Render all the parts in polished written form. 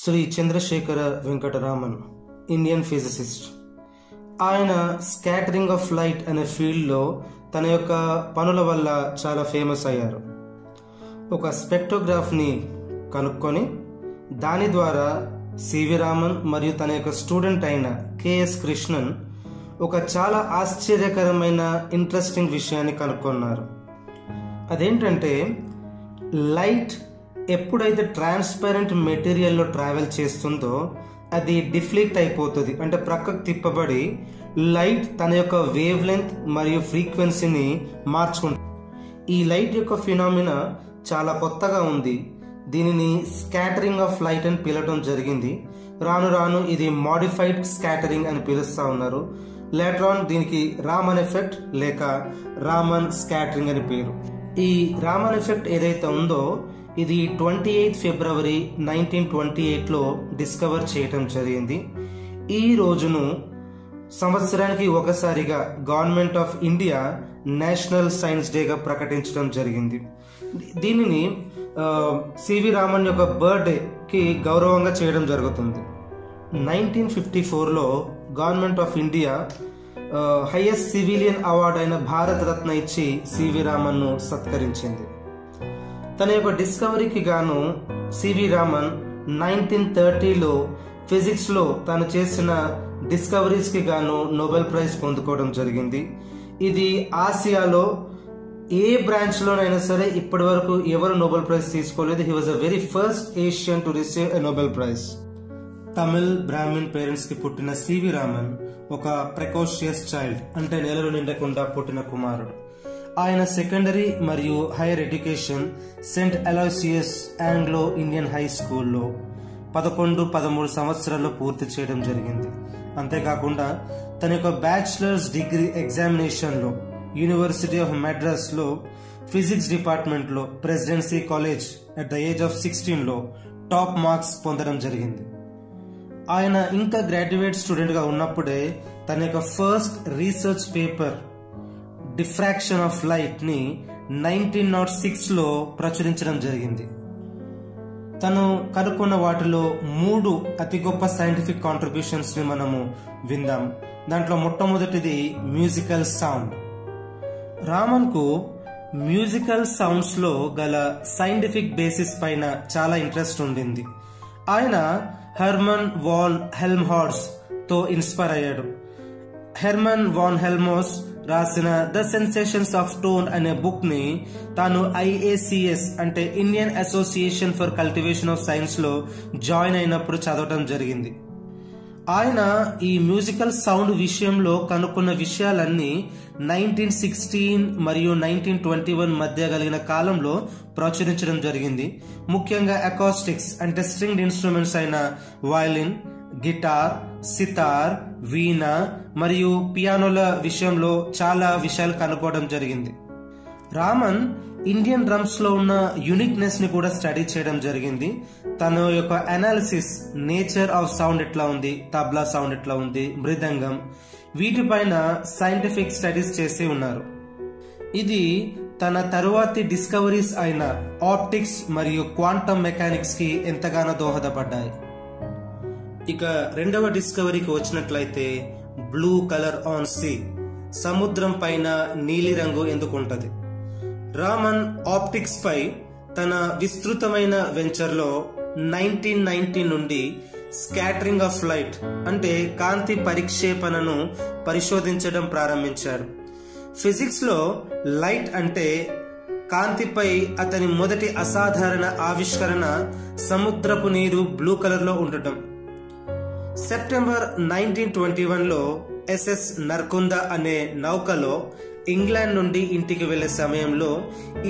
Shri Chandrasekhara Venkata Raman, Indian physicist. ఆయన scattering of light అనే ఫీల్డ్లో తన యొక్క పనుల వల్ల చాలా ఫేమస్ అయ్యారు. ఒక స్పెక్ట్రోగ్రాఫ్ని కనుక్కొని దాని ద్వారా సివి రామన్ మరియు తన యొక్క స్టూడెంట్ అయిన కెఎస్ కృష్ణన్ ఒక చాలా ఆశ్చర్యకరమైన ఇంట్రెస్టింగ్ విషయాన్ని కనుక్కున్నారు. అదేంటంటే లైట్ ఎప్పుడైతే ట్రాన్స్పరెంట్ మెటీరియల్లో ట్రావెల్ చేస్తుందో అది డిఫ్లెక్ట్ అయిపోతుంది, అంటే ప్రక్కకు తిప్పబడి లైట్ తన యొక్క వేవ్ లెంత్ మరియు ఫ్రీక్వెన్సీని మార్చుకుంటుంది. ఈ లైట్ యొక్క ఫినామినా చాలా కొత్తగా ఉంది. దీనిని స్కాటరింగ్ ఆఫ్ లైట్ అని పిలవడం జరిగింది. రాను రాను ఇది మాడిఫైడ్ స్కాటరింగ్ అని పిలుస్తూ ఉన్నారు. లేటర్ ఆన్ దీనికి రామన్ ఎఫెక్ట్ లేక రామన్ స్కాటరింగ్ అని పేరు. ఈ రామన్ ఎఫెక్ట్ ఏదైతే ఉందో ఇది 28 ఫిబ్రవరి 1928లో డిస్కవర్ చేయటం జరిగింది. ఈ రోజును సంవత్సరానికి ఒకసారిగా government of India national science డేగా ప్రకటించడం జరిగింది. దీనిని సివి రామన్ యొక్క బర్త్డేకి గౌరవంగా చేయడం జరుగుతుంది. 1954లో government of India highest civilian award అయిన భారత రత్న ఇచ్చి సివి రామన్ను సత్కరించింది. తన యొక్క డిస్కవరీకి గాను సివి రామన్ 1930లో ఫిజిక్స్లో తను చేసిన డిస్కవరీస్కి గాను నోబెల్ ప్రైజ్ పొందుకోవడం జరిగింది. ఇది ఆసియాలో ఏ బ్రాంచ్లోనైనా సరే ఇప్పటి వరకు ఎవరు నోబెల్ ప్రైజ్ తీసుకోలేదు. He was a very first Asian to receive a Nobel prize. Tamil Brahmin parents కి పుట్టిన సివి రామన్ ఒక ప్రెకోషియస్ చైల్డ్, అంటే నెలలు నిండకుండా పుట్టిన కుమారుడు. ఆయన సెకండరీ మరియు higher education Saint Aloysius Anglo Indian high స్కూల్లో 11-13 సంవత్సరాల్లో పూర్తి చేయడం జరిగింది. అంతేకాకుండా తన యొక్క బ్యాచిలర్స్ డిగ్రీ ఎగ్జామినేషన్లో యూనివర్సిటీ ఆఫ్ మద్రాస్లో ఫిజిక్స్ డిపార్ట్మెంట్లో presidency college at the age of 16లో టాప్ మార్క్స్ పొందడం జరిగింది. ఆయన ఇంకా గ్రాడ్యుయేట్ స్టూడెంట్గా ఉన్నప్పుడే తన యొక్క first research paper diffraction of light ని 1906లో ప్రచురించడం జరిగింది. తను కనుక్కున్న వాటిలో 3 అతి గొప్ప సైంటిఫిక్ కాంట్రిబ్యూషన్స్ ని మనము విందాం. దాంట్లో మొట్టమొదటిది మ్యూజికల్ సౌండ్. రామన్ కు మ్యూజికల్ సౌండ్స్ లో గల సైంటిఫిక్ బేసిస్ పైన చాలా ఇంట్రెస్ట్ ఉండింది. ఆయన హెర్మన్ వాన్ హెల్మ్హోల్ట్జ్ తో ఇన్స్పైర్ అయ్యాడు. హెర్మన్ వాన్ హెల్మ్హోల్ట్జ్ రాసిన ద సెన్సేషన్స్ ఆఫ్ టోన్ అనే బుక్ ని తాను IACS అంటే Indian association for cultivation of science లో జాయిన్ అయినప్పుడు చదవటం జరిగింది. ఆయన ఈ మ్యూజికల్ సౌండ్ విషయంలో కనుక్కున్న విషయాలన్నీ 1916 మరియు 1921 మధ్య కలిగిన కాలంలో ప్రచురించడం జరిగింది. ముఖ్యంగా అకాస్టిక్స్ అంటే స్ట్రింగ్డ్ ఇన్స్ట్రుమెంట్స్ అయిన వయలిన్, గిటార్, సితార్, వీణా మరియు పియానోల విషయంలో చాలా విషయాలు కనుక్కోవడం జరిగింది. రామన్ ఇండియన్ డ్రమ్స్ లో ఉన్న యూనిక్నెస్ ని కూడా స్టడీ చేయడం జరిగింది. తన యొక్క అనాలిసిస్ నేచర్ ఆఫ్ సౌండ్ ఎట్లా ఉంది, తబ్లా సౌండ్ ఎట్లా ఉంది, మృదంగం, వీటిపైన సైంటిఫిక్ స్టడీస్ చేసి ఉన్నారు. ఇది తన తరువాతి డిస్కవరీస్ అయిన ఆప్టిక్స్ మరియు క్వాంటమ్ మెకానిక్స్ కి ఎంతగానో దోహదపడ్డాయి. ఇక రెండవ డిస్కవరీకి వచ్చినట్లయితే బ్లూ కలర్ ఆన్ సీ, సముద్రం పైన నీలి రంగు ఎందుకు ఉంటది. రామన్ ఆప్టిక్స్ పై తన విస్తృతమైన వెంచర్లో 1990 నుండి స్కాటరింగ్ ఆఫ్ లైట్ అంటే కాంతి పరిక్షేపణను పరిశోధించడం ప్రారంభించాడు. ఫిజిక్స్ లో లైట్ అంటే కాంతిపై అతని మొదటి అసాధారణ ఆవిష్కరణ సముద్రపు నీరు బ్లూ కలర్ లో ఉండటం. సెప్టెంబర్ 1921లో SS నర్కుంద అనే నౌకలో ఇంగ్లాండ్ నుండి ఇంటికి వెళ్లే సమయంలో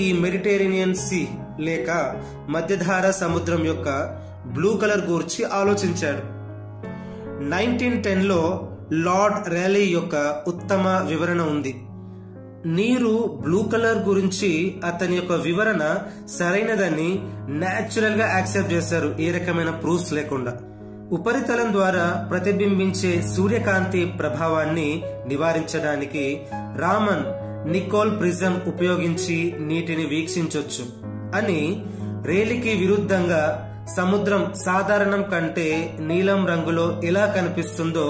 ఈ మెడిటరేనియన్ సీ లేక మధ్యధార సముద్రం యొక్క బ్లూ కలర్ గురించి ఆలోచించాడు. 1910లో లార్డ్ రేలీ యొక్క ఉత్తమ వివరణ ఉంది. నీరు బ్లూ కలర్ గురించి అతని యొక్క వివరణ సరైనదని న్యాచురల్ గా యాక్సెప్ట్ చేశారు, ఏ రకమైన ప్రూఫ్స్ లేకుండా. ఉపరితలం ద్వారా ప్రతిబింబించే సూర్యకాంతి ప్రభావాన్ని నివారించడానికి రామన్ నికోల్ ప్రిజం ఉపయోగించి నీటిని వీక్షించొచ్చు అని రేలీకి విరుద్ధంగా సముద్రం సాధారణం కంటే నీలం రంగులో ఎలా కనిపిస్తుందో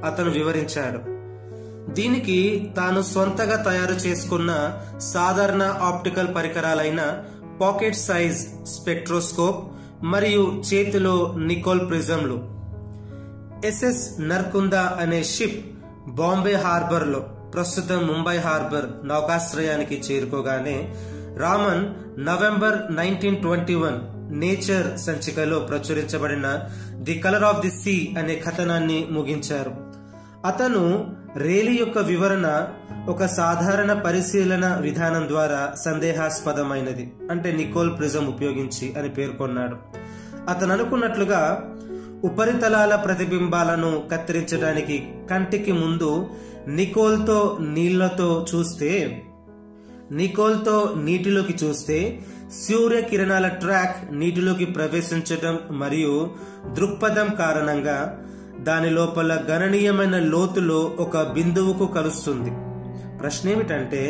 అతను వివరించాడు. దీనికి తాను సొంతగా తయారు చేసుకున్న సాధారణ ఆప్టికల్ పరికరాలైన పాకెట్ సైజ్ స్పెక్ట్రోస్కోప్ మరియు చేతిలో నికోల్ ప్రిజంలు, ఎస్ఎస్ నర్కుందా అనే షిప్ బాంబే హార్బర్ లో, ప్రస్తుతం ముంబై హార్బర్ నౌకాశ్రయానికి చేరుకోగానే రామన్ నవంబర్ 1921 నేచర్ సంచికలో ప్రచురించబడిన the colour of the sea అనే కథనాన్ని ముగించారు. అతను రేలీ యొక్క వివరణ ఒక సాధారణ పరిశీలన విధానం ద్వారా సందేహాస్పదమైనది, అంటే నికోల్ ప్రిజం ఉపయోగించి అని పేర్కొన్నాడు. అతను అనుకున్నట్లుగా ఉపరితలాల ప్రతిబింబాలను కత్తిరించడానికి కంటికి ముందు నికోల్తో నీటిలోకి చూస్తే సూర్యకిరణాల ట్రాక్ నీటిలోకి ప్రవేశించడం మరియు దృక్పథం కారణంగా దాని లోపల గణనీయమైన లోతులో ఒక బిందువుకు కలుస్తుంది. ప్రశ్న ఏమిటంటే,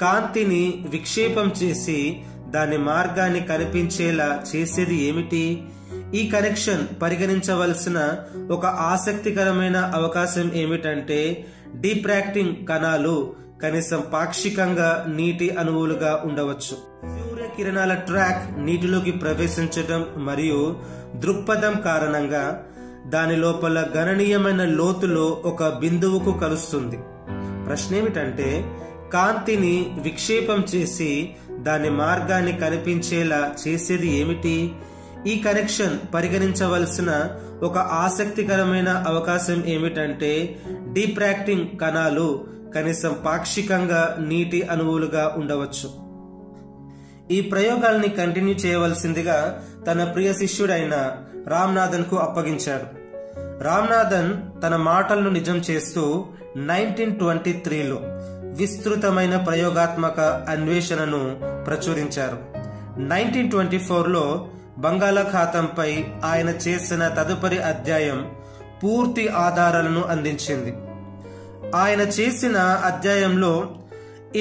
కాంతిని విక్షేపం చేసి దాని మార్గాన్ని కనిపించేలా చేసేది ఏమిటి? ఈ కనెక్షన్ పరిగణించవలసిన ఒక ఆసక్తికరమైన అవకాశం ఏమిటంటే, డిఫ్రాక్టింగ్ కణాలు కనీసం పాక్షికంగా నీటి అణువులుగా ఉండవచ్చు. సూర్యకిరణాల ట్రాక్ నీటిలోకి ప్రవేశించడం మరియు దృక్పథం కారణంగా దాని లోపల గణనీయమైన లోతులో ఒక బిందువుకు కలుస్తుంది. ప్రశ్న ఏమిటంటే, కాంతిని విక్షేపం చేసి దాని మార్గాన్ని కనిపించేలా చేసేది ఏమిటి? ఈ కనెక్షన్ పరిగణించవలసిన ఒక ఆసక్తికరమైన అవకాశం ఏమిటంటే, డిఫ్రాక్టింగ్ కణాలు కనీసం పాక్షికంగా నీటి అణువులుగా ఉండవచ్చు. ఈ ప్రయోగాల్ని కంటిన్యూ చేయవలసిందిగా తన ప్రియ శిష్యుడైన రామ్నాథన్ కు అప్పగించాడు. రామ్నాథన్ తన మాటలను నిజం చేస్తూ 1923లో విస్తృతమైన ప్రయోగాత్మక అన్వేషణను ప్రచురించారు. 1924లో బంగాళాఖాతంపై ఆయన చేసిన తదుపరి అధ్యాయం పూర్తి ఆధారాలను అందించింది. ఆయన చేసిన అధ్యాయంలో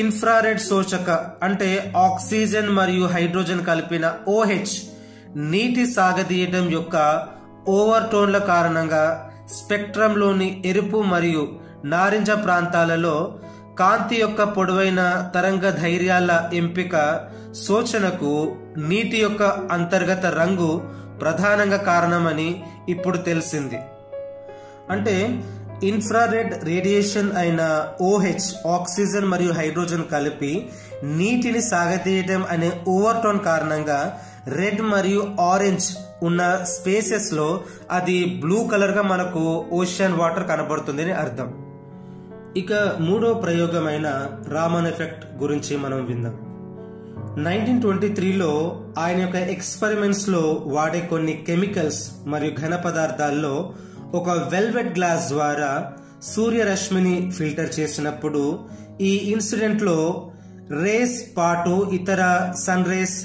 ఇన్ఫ్రారెడ్ శోషక, అంటే ఆక్సిజన్ మరియు హైడ్రోజన్ కలిపిన OH నీటి సాగదీయటం యొక్క ఓవర్టోన్ల కారణంగా స్పెక్ట్రంలోని ఎరుపు మరియు నారింజ ప్రాంతాలలో కాంతి యొక్క పొడవైన తరంగ ధైర్యాల ఎంపిక సూచనకు నీటి యొక్క అంతర్గత రంగు ప్రధానంగా కారణమని ఇప్పుడు తెలిసింది. అంటే ఇన్ఫ్రారెడ్ రేడియేషన్ అయిన OH, ఆక్సిజన్ మరియు హైడ్రోజన్ కలిపి నీటిని సాగతీయటం అనే ఓవర్టోన్ కారణంగా రెడ్ మరియు ఆరెంజ్ ఉన్న స్పేసెస్ లో అది బ్లూ కలర్ గా మనకు ఓషన్ వాటర్ కనబడుతుంది అని అర్థం. ఇక మూడో ప్రయోగమైన రామన్ ఎఫెక్ట్ గురించి మనం విందాం. 1923లో ఆయన యొక్క ఎక్స్పెరిమెంట్స్ లో వాడే కొన్ని కెమికల్స్ మరియు ఘన పదార్థాల్లో ఒక వెల్వెట్ గ్లాస్ ద్వారా సూర్యరశ్మిని ఫిల్టర్ చేసినప్పుడు ఈ ఇన్సిడెంట్ లో రేస్ పాటు ఇతర సన్ రేస్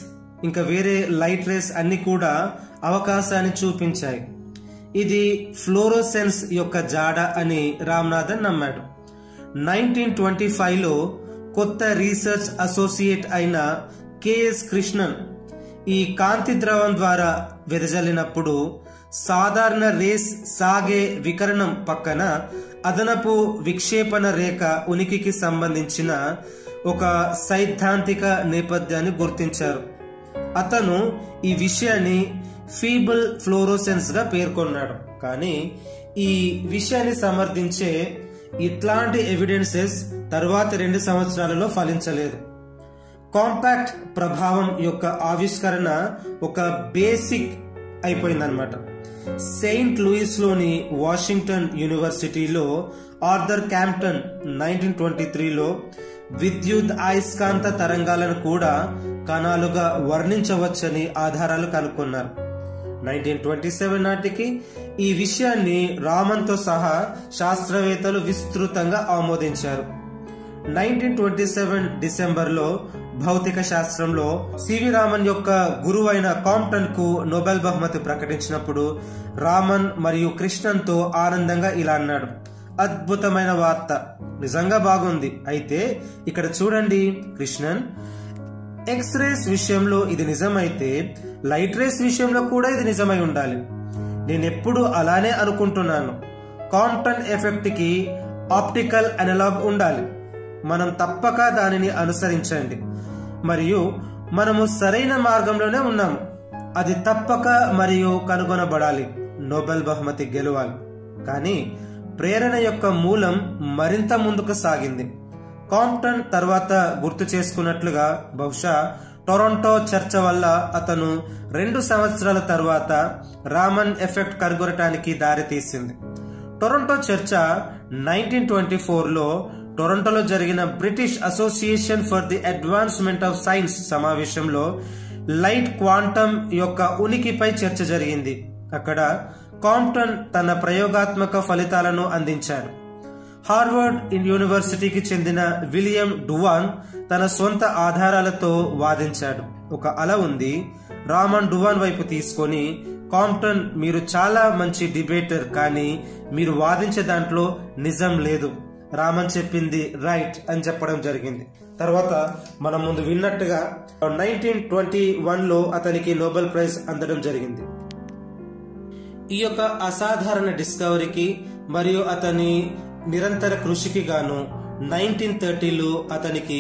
ఇంకా వేరే లైట్ రేస్ అన్ని కూడా అవకాశాన్ని చూపించాయి. ఇది ఫ్లోరోసెన్స్ యొక్క జాడ అని రామ్నాథన్ నమ్మాడు. 1925లో కొత్త రీసెర్చ్ అసోసియేట్ అయిన కెఎస్ కృష్ణన్ ఈ కాంతి ద్రవం ద్వారా వెదజల్లినప్పుడు సాధారణ రేస్ సాగే వికరణం పక్కన అదనపు విక్షేపణ రేఖ ఉనికికి సంబంధించిన ఒక సైద్ధాంతిక నేపథ్యాన్ని గుర్తించారు. అతను ఈ విషయాన్ని ఫీబుల్ ఫ్లోరోసెన్స్ గా పేర్కొన్నాడు. కానీ ఈ విషయాన్ని సమర్థించే ఇట్లాంటి ఎవిడెన్సెస్ తరువాత 2 సంవత్సరాలలో ఫలించలేదు. కాంపాక్ట్ ప్రభావం యొక్క ఆవిష్కరణ ఒక బేసిక్ అయిపోయిందన్నమాట. సెయింట్ లూయిస్ లోని వాషింగ్టన్ యూనివర్సిటీలో ఆర్థర్ క్యాంప్టన్ 1923లో విద్యుత్ అయస్కాంత తరంగాలను కూడా కణాలుగా వర్ణించవచ్చని ఆధారాలు కనుక్కున్నారు. 1927 నాటికి ఈ విషయాన్ని రామన్ తో సహా శాస్త్రవేత్తలు విస్తృతంగా ఆమోదించారు. 1927 డిసెంబర్లో భౌతిక శాస్త్రంలో సివి రామన్ యొక్క గురువైన కాంప్టన్ కు నోబెల్ బహుమతి ప్రకటించినప్పుడు రామన్ మరియు కృష్ణన్ తో ఆనందంగా ఇలా అన్నాడు: అద్భుతమైన వార్త, నిజంగా బాగుంది. అయితే ఇక్కడ చూడండి కృష్ణన్, ఎక్స్-రేస్ విషయంలో ఇది నిజమైతే లైట్ రేస్ విషయంలో కూడా ఇది నిజమై ఉండాలి. నేనెప్పుడు అలానే అనుకుంటున్నాను. కాంప్టన్ ఎఫెక్ట్ కి ఆప్టికల్ అనలాగ్ ఉండాలి. మనం తప్పక దానిని అనుసరించండి మరియు మనము సరైన మార్గంలోనే ఉన్నాము. అది తప్పక మరియు కనుగొనబడాలి. నోబెల్ బహుమతి గెలవాలి. కానీ ప్రేరణ యొక్క మూలం మరింత ముందుకు సాగింది. కాంప్టన్ తర్వాత గుర్తు చేసుకున్నట్లుగా బహుశా టొరంటో చర్చ వల్ల అతను 2 సంవత్సరాల తర్వాత రామన్ ఎఫెక్ట్ కనుగొనటానికి దారి తీసింది. టొరంటో చర్చ 1924లో టొరంటోలో జరిగిన British association for the advancement of science సమావేశంలో లైట్ క్వాంటం యొక్క ఉనికిపై చర్చ జరిగింది. అక్కడ కాంప్టన్ తన ప్రయోగాత్మక ఫలితాలను అందించాడు. హార్వర్డ్ యూనివర్సిటీకి చెందిన విలియం డువాన్ తన సొంత ఆధారాలతో వాదించాడు. ఒక అల ఉంది. రామన్ డువాన్ వైపు తీసుకొని, కాంప్టన్ మీరు చాలా మంచి డిబేటర్, కానీ మీరు వాదించే దాంట్లో నిజం లేదు. రామన్ చెప్పింది రైట్ అని చెప్పడం జరిగింది. తర్వాత మనం ముందు విన్నట్టుగా 1921లో అతనికి నోబెల్ ప్రైజ్ అందడం జరిగింది. ఈ యొక్క అసాధారణ డిస్కవరీకి మరియు అతని నిరంతర కృషికి గాను 1930లో అతనికి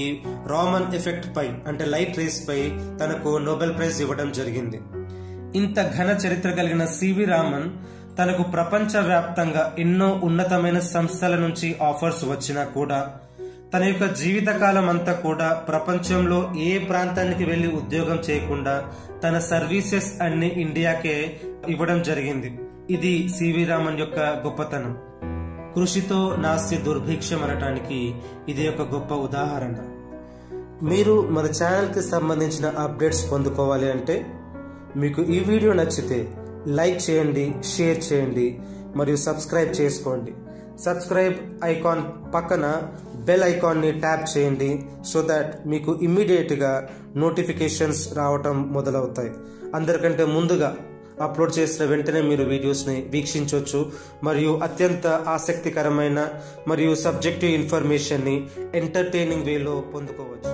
రామన్ ఎఫెక్ట్ పై అంటే లైట్ రేస్ పై తనకు నోబెల్ ప్రైజ్ ఇవ్వడం జరిగింది. ఇంత ఘన చరిత్ర కలిగిన సివి రామన్ తనకు ప్రపంచ వ్యాప్తంగా ఎన్నో ఉన్నతమైన సంస్థల నుంచి ఆఫర్స్ వచ్చినా కూడా తన యొక్క జీవితకాలం అంతా కూడా ప్రపంచంలో ఏ ప్రాంతానికి వెళ్లి ఉద్యోగం చేయకుండా తన సర్వీసెస్ అన్ని ఇండియాకే ఇవ్వడం జరిగింది. ఇది సివి రామన్ యొక్క గొప్పతనం. కృషితో నాస్తి దుర్భిక్షం అనటానికి ఇది ఒక గొప్ప ఉదాహరణ. మీరు మన ఛానల్కి సంబంధించిన అప్డేట్స్ పొందుకోవాలి అంటే మీకు ఈ వీడియో నచ్చితే లైక్ చేయండి, షేర్ చేయండి మరియు సబ్స్క్రైబ్ చేసుకోండి. సబ్స్క్రైబ్ ఐకాన్ పక్కన బెల్ ఐకాన్ని ట్యాప్ చేయండి సో దట్ మీకు ఇమ్మీడియట్గా నోటిఫికేషన్స్ రావటం మొదలవుతాయి. అందరికంటే ముందుగా అప్లోడ్ చేసిన వెంటనే మీరు వీడియోస్ని వీక్షించవచ్చు మరియు అత్యంత ఆసక్తికరమైన మరియు సబ్జెక్టివ్ ఇన్ఫర్మేషన్ని ఎంటర్టైనింగ్ వేలో పొందుకోవచ్చు.